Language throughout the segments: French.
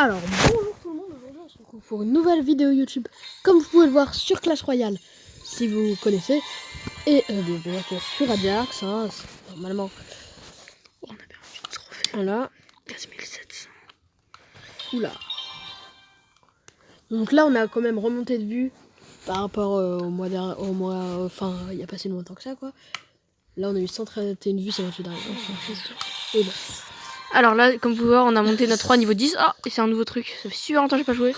Alors, bonjour tout le monde, aujourd'hui on se retrouve pour une nouvelle vidéo YouTube, comme vous pouvez le voir sur Clash Royale, si vous connaissez, et bien sûr sur Ajax, hein, normalement, on a perdu le trophée, voilà, 15 700, oula, donc là on a quand même remonté de vue, par rapport enfin, il n'y a pas si longtemps que ça, quoi, là on a eu 131 vues, ça va tout d'arriver, et bon. Alors là, comme vous pouvez voir, on a monté notre 3 niveau 10. Ah, et c'est un nouveau truc. Ça fait super longtemps que j'ai pas joué.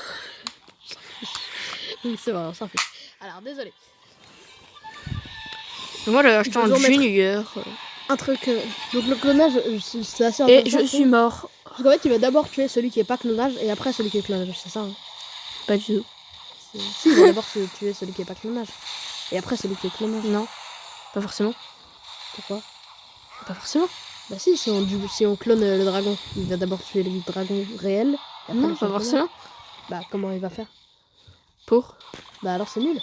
Oui, c'est vrai, ça fait. Alors, désolé. Moi, j'avais acheté un junior. Un truc. Donc, le clonage, c'est assez intéressant. Et je suis mort. Parce qu'en fait, tu vas d'abord tuer celui qui est pas clonage et après celui qui est clonage, c'est ça, hein? Pas du tout. Si, il va d'abord tuer celui qui est pas clonage. Et après celui qui est clonage. Non, pas forcément. Pourquoi? Pas forcément. Bah si on clone le dragon, il va d'abord tuer le dragon réel. Et après Non, pas forcément. Bah comment il va faire? Pour? Bah alors c'est nul.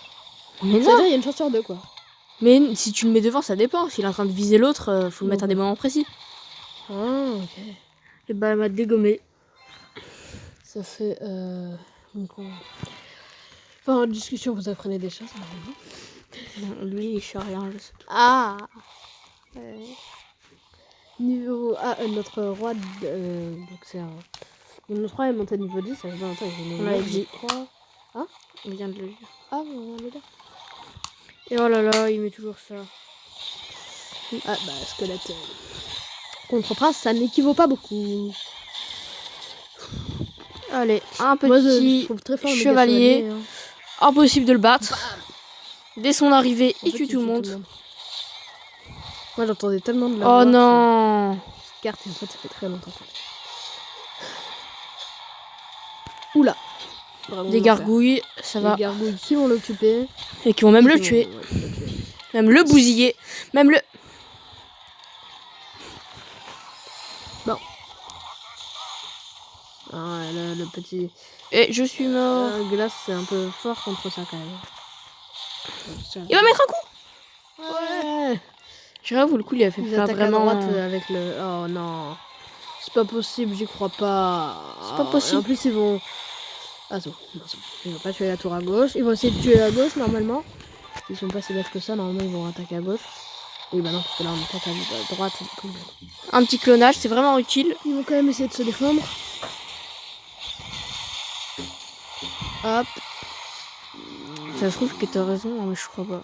Mais non. C'est-à-dire il y a une chance sur deux, quoi. Mais si tu le mets devant, ça dépend. S'il est en train de viser l'autre, faut le mettre à des moments précis. Ah, ok. Et bah, elle m'a dégommé. Ça fait... donc Enfin, en discussion, vous apprenez des choses, Non, lui, il sait rien, je sais tout. Ah, niveau... Ah, notre roi... donc c'est un... Notre roi est monté niveau 10, ça fait longtemps On l'avait dit. Hein? On vient de le dire. Ah, on va le dire. Et oh là là, il met toujours ça. Ah, bah, squelette. Contre prince, ça n'équivaut pas beaucoup. Allez, un Moi, je petit trouve très fort, chevalier. hein. Impossible de le battre. Dès son arrivée, En il fait, tue tout le monde. Moi, j'entendais tellement de la Oh voix, non! cette carte, et en fait, ça fait très longtemps. Oula! Des gargouilles, ça va. Des gargouilles qui vont l'occuper. Et qui vont même le tuer. Même le bousiller. Même le... Bon. Ah, le petit... Et je suis mort. Glace, c'est un peu fort contre ça, quand même. Il va mettre un coup! Ouais! J'avoue, le coup, il a fait pas vraiment... à droite avec le... Oh non! C'est pas possible, j'y crois pas. C'est pas possible. Et en plus, ils vont... Ah, non, ils vont pas tuer la tour à gauche. Ils vont essayer de tuer à gauche, normalement. Ils sont pas si bêtes que ça. Normalement, ils vont attaquer à gauche. Oui, bah non, parce que là, on attaque à droite. Un petit clonage, c'est vraiment utile. Ils vont quand même essayer de se défendre. Hop. Ça se trouve que t'as raison, mais je crois pas.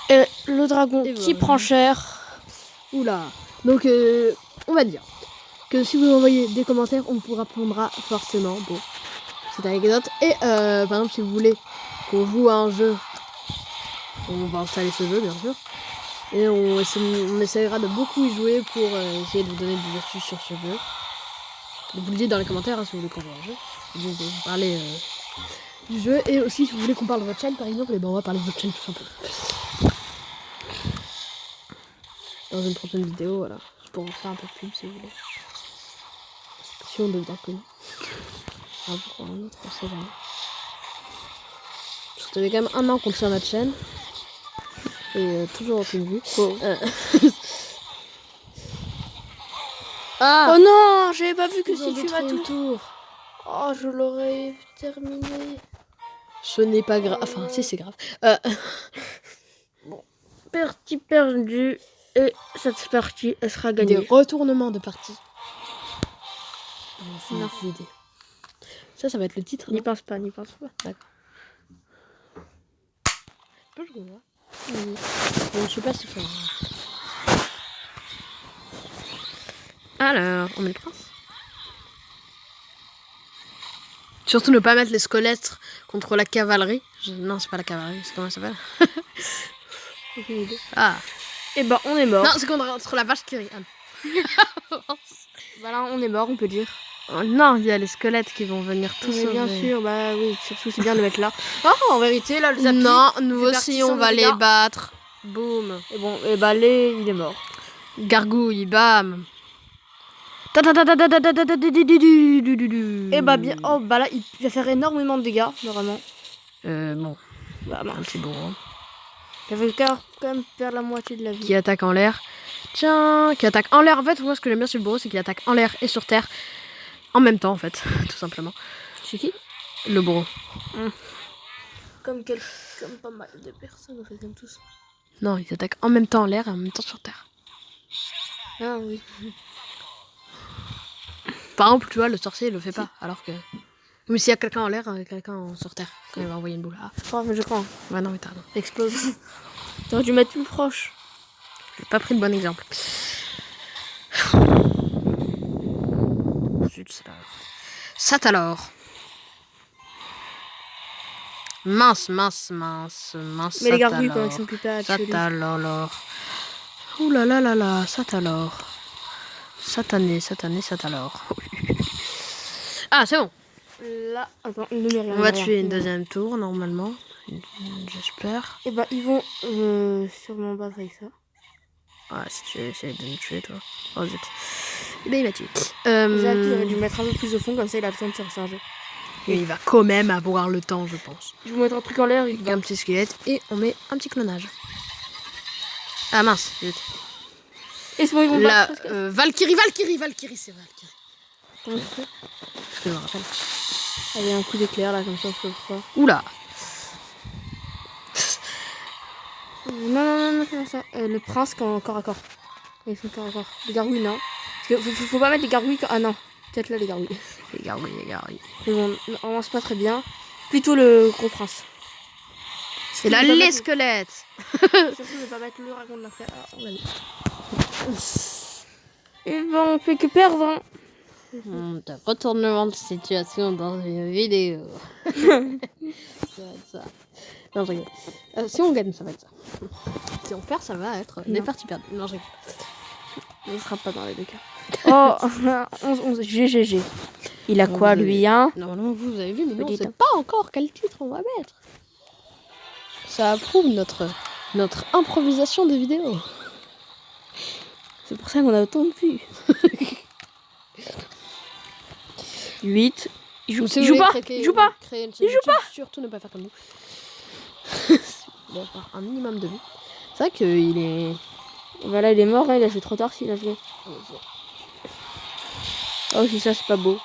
Et le dragon qui prend cher. Oula. Donc, on va dire que si vous envoyez des commentaires, on vous répondra forcément. Bon, c'est anecdote. Et par exemple, si vous voulez qu'on joue à un jeu, on va installer ce jeu, bien sûr. Et on essaiera de beaucoup y jouer pour essayer de vous donner du vertus sur ce jeu. Donc, vous le dites dans les commentaires, hein, si vous voulez qu'on joue à un jeu. Vous parlez du jeu. Et aussi, si vous voulez qu'on parle de votre chaîne, par exemple, et ben on va parler de votre chaîne tout simplement. Dans une prochaine vidéo, voilà. Je pourrais faire un peu de pub si vous voulez. Si on devient connu. Pour un autre, on sait jamais. Ça fait quand même un an qu'on tient notre chaîne. Et toujours aucune vue. Oh, Ah, oh non, j'avais pas vu que si tu vas tout. tour. Oh, je l'aurais terminé. Ce n'est pas grave. Enfin, si, c'est grave. Bon, partie perdue. Et cette partie, elle sera gagnée. Des retournements de partie. Non. Ça va être le titre. N'y pense pas, n'y pense pas. D'accord. Je peux jouer, oui. Je sais pas si faut... Alors, on met le prince. Surtout ne pas mettre les squelettes contre la cavalerie. Non, c'est pas la cavalerie, c'est comment ça s'appelle? Ah. Et bah, on est mort. Non, c'est contre la vache qui rit. Voilà, on est mort, on peut dire. Oh, non, il y a les squelettes qui vont venir tous sauver. Bien sûr, bah oui, surtout c'est bien de le mettre là. Oh, en vérité, là, le Zappy. Non, nous aussi, on va les battre. Boum. Et bon, et bah, il est mort. Gargouille, bam. Et bah, bien. Oh, bah là, il va faire énormément de dégâts, normalement. Bon. Bah, C'est bon. Hein. Il va quand même perdre la moitié de la vie. Qui attaque en l'air. Tiens, qui attaque en l'air. En fait, moi, ce que j'aime bien sur le bourreau, c'est qu'il attaque en l'air et sur terre en même temps, en fait, tout simplement. C'est qui? Le bourreau. Comme pas mal de personnes, en fait, comme tous. Non, il attaque en même temps en l'air et en même temps sur terre. Ah oui. Par exemple, tu vois, le sorcier, il le fait pas, alors que... Mais s'il y a quelqu'un en l'air, quelqu'un sur terre, quand il va envoyer une boule. Ah, Mais je crois. ouais, non, mais t'as raison. Explose. T'aurais dû mettre plus proche. J'ai pas pris le bon exemple. Zut, c'est là. Ça alors. Mince. Mais les gargouilles, pendant qu'ils sont occupés à Ça tuer lui. alors. Ouh là là là là, ça alors. Satané, ça alors. Ah, c'est bon. Là, attends, ne mets rien. On va tuer une deuxième tour, normalement. J'espère. Et bah, ils vont sûrement battre avec ça. Ah, si tu essayes de me tuer, toi. Oh zut. Et ben, il m'a tué. J'aurais dû mettre un peu plus au fond, comme ça il a le temps de se recharger. Et il va quand même avoir le temps, je pense. Je vais vous mettre un truc en l'air. Il y a un petit squelette et on met un petit clonage. Ah mince, zut. Et c'est bon, ils vont La battre. Valkyrie, c'est Valkyrie. Comment ça fait? Je me rappelle. Il y a un coup d'éclair là, comme ça, on se le fera. Oula. Non, c'est pas ça. Le prince, quand corps à corps. Ils sont corps à corps. Les gargouilles, non. Parce que faut pas mettre les gargouilles. Ah non, peut-être là les gargouilles. Les gargouilles. Mais bon, normalement c'est pas très bien. Plutôt le gros prince. Et là, les squelettes. Surtout ne pas mettre le dragon de l'enfer. Ah, on l'a mis. Et ben on fait que perdre. Hein. Un retournement de situation dans une vidéo. Ça va être ça. Non, je rigole. Si on gagne, ça va être ça. Si on perd, ça va être des parties perdues. Non, je rigole. Ne sera pas dans les deux cas. Oh, 11, GGG. Il a quoi lui, hein? Normalement, vous avez vu, mais non, on Petite. sait pas encore quel titre on va mettre. Ça approuve notre improvisation de vidéo. C'est pour ça qu'on a autant de vues. 8. Il joue pas. Surtout ne pas faire comme nous. Il doit avoir un minimum de vues. C'est vrai qu'il est... Voilà, il est mort, hein, il a joué trop tard s'il a joué. Oh, si ça, c'est pas beau.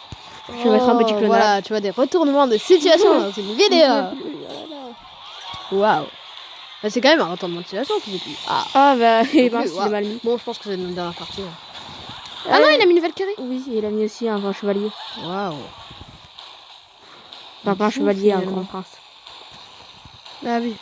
Je vais mettre un petit clonage. Voilà, tu vois, des retournements de situation dans une vidéo. Waouh. Bah, c'est quand même un retournement de situation qui dit. Ah, bah, et ben, Oui, c'est waouh. mal mis. Bon, je pense que c'est notre dernière partie. Là. Ah non, il a mis une Valkyrie. Oui, il a mis aussi un grand chevalier. Waouh. Enfin, pas un chevalier, un grand prince. Ah oui.